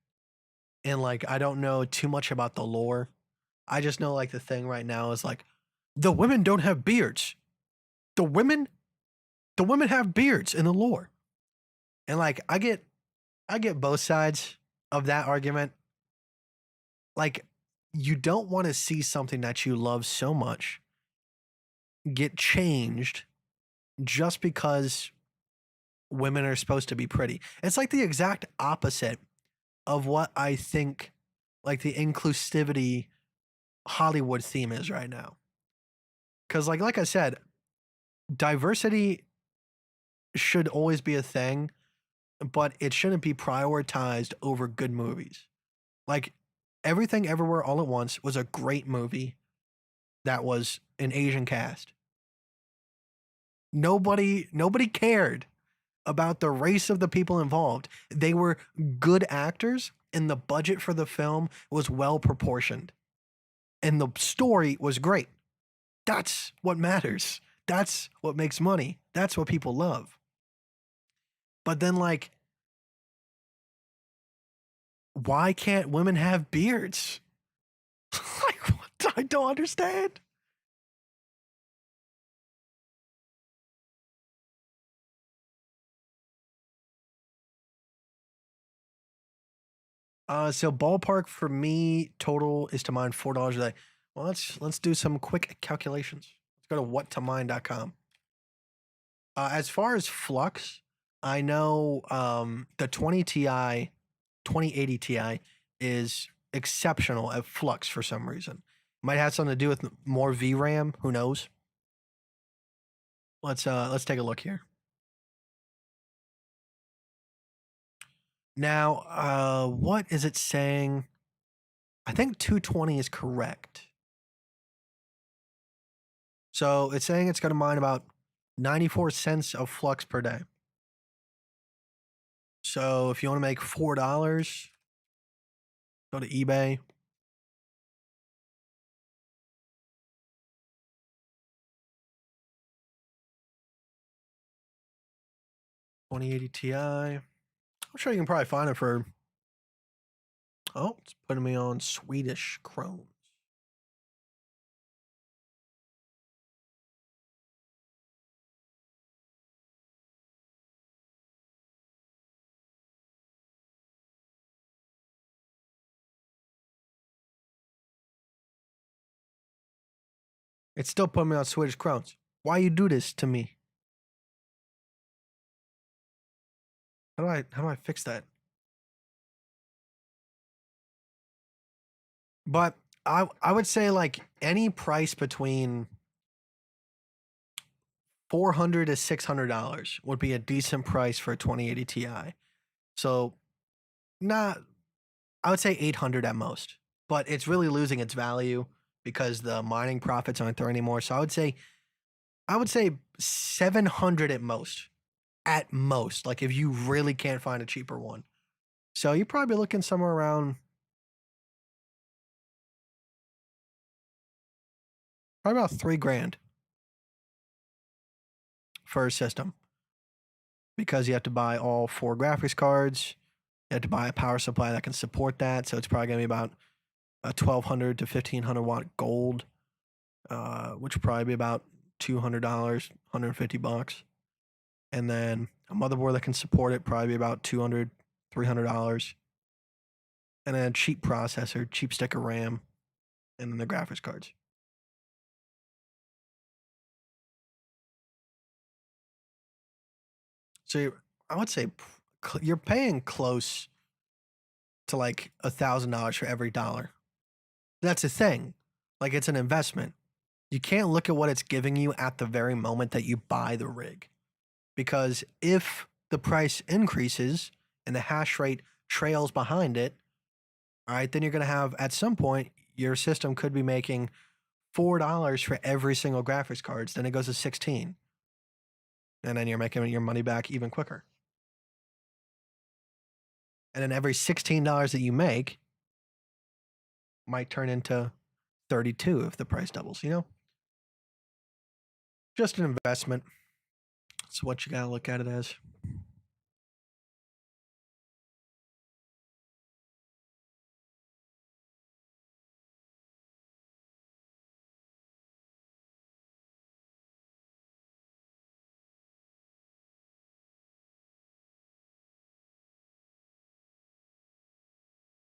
And like I don't know too much about the lore. I just know like the thing right now is like the women don't have beards. The women the women have beards in the lore. And like I get both sides of that argument. Like you don't want to see something that you love so much get changed just because women are supposed to be pretty. It's like the exact opposite of what I think like the inclusivity Hollywood theme is right now. Cuz like I said, diversity should always be a thing, but it shouldn't be prioritized over good movies. Like Everything Everywhere All at Once was a great movie that was an Asian cast. Nobody cared about the race of the people involved. They were good actors, and the budget for the film was well proportioned. And the story was great. That's what matters. That's what makes money. That's what people love. But then, like, why can't women have beards? Like, what? I don't understand. So ballpark for me total is to mine $4 a day. Well, let's do some quick calculations. Let's go to whattomine.com. As far as flux, I know the 2080 Ti is exceptional at flux for some reason. Might have something to do with more VRAM. Who knows? Let's take a look here. Now, what is it saying? I think 220 is correct. So it's saying it's going to mine about 94 cents of flux per day. So if you want to make $4, go to eBay. 2080 Ti. I'm sure you can probably find it for. Oh, it's putting me on Swedish krones. It's still putting me on Swedish krones. Why you do this to me? How do I fix that? But I would say like any price between $400 to $600 would be a decent price for a 2080 Ti. So not, I would say 800 at most, but it's really losing its value because the mining profits aren't there anymore. So I would say 700 at most. At most, like if you really can't find a cheaper one. So you're probably looking somewhere around probably about $3,000 for a system because you have to buy all 4 graphics cards. You have to buy a power supply that can support that. So it's probably going to be about a 1200 to 1500 watt gold, which would probably be about $200, $150. And then a motherboard that can support it, probably be about $200, $300. And then a cheap processor, cheap stick of RAM, and then the graphics cards. So I would say you're paying close to like $1,000 for every dollar. That's the thing. Like it's an investment. You can't look at what it's giving you at the very moment that you buy the rig. Because if the price increases and the hash rate trails behind it, all right, then you're going to have at some point your system could be making $4 for every single graphics cards. Then it goes to 16, and then you're making your money back even quicker. And then every $16 that you make might turn into 32 if the price doubles, you know? Just an investment. It's what you got to look at it as.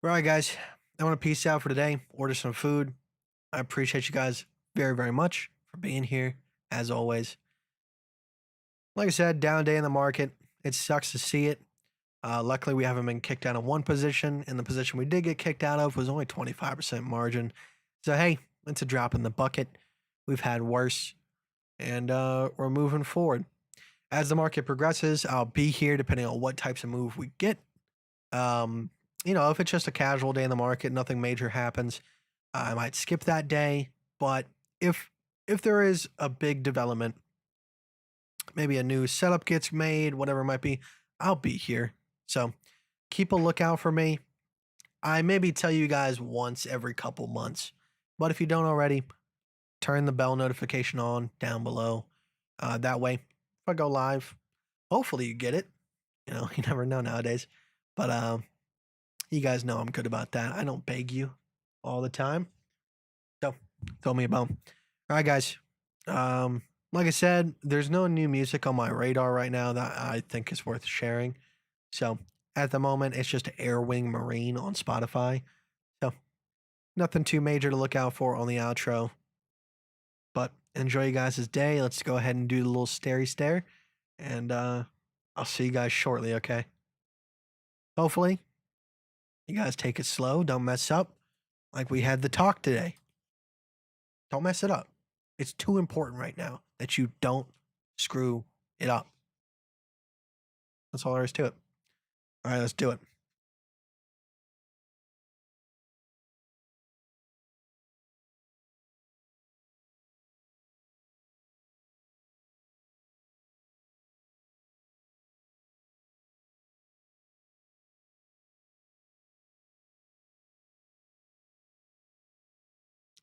All right, guys. I want to peace out for today. Order some food. I appreciate you guys very, very much for being here, as always. Like I said, down day in the market. It sucks to see it. Luckily, we haven't been kicked out of one position, and the position we did get kicked out of was only 25% margin. So, hey, it's a drop in the bucket. We've had worse, and we're moving forward. As the market progresses, I'll be here depending on what types of move we get. If it's just a casual day in the market, nothing major happens, I might skip that day. But if there is a big development, maybe a new setup gets made, whatever it might be, I'll be here. So keep a lookout for me. I maybe tell you guys once every couple months, but if you don't already, turn the bell notification on down below. That way, if I go live, hopefully you get it. You never know nowadays. But you guys know I'm good about that. I don't beg you all the time. So throw me a bone. All right, guys. Like I said, there's no new music on my radar right now that I think is worth sharing. So at the moment, it's just Air Wing Marine on Spotify. So nothing too major to look out for on the outro. But enjoy you guys' day. Let's go ahead and do the little starey stare. And I'll see you guys shortly, okay? Hopefully, you guys take it slow. Don't mess up like we had the talk today. Don't mess it up. It's too important right now that you don't screw it up. That's all there is to it. All right, let's do it.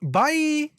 Bye.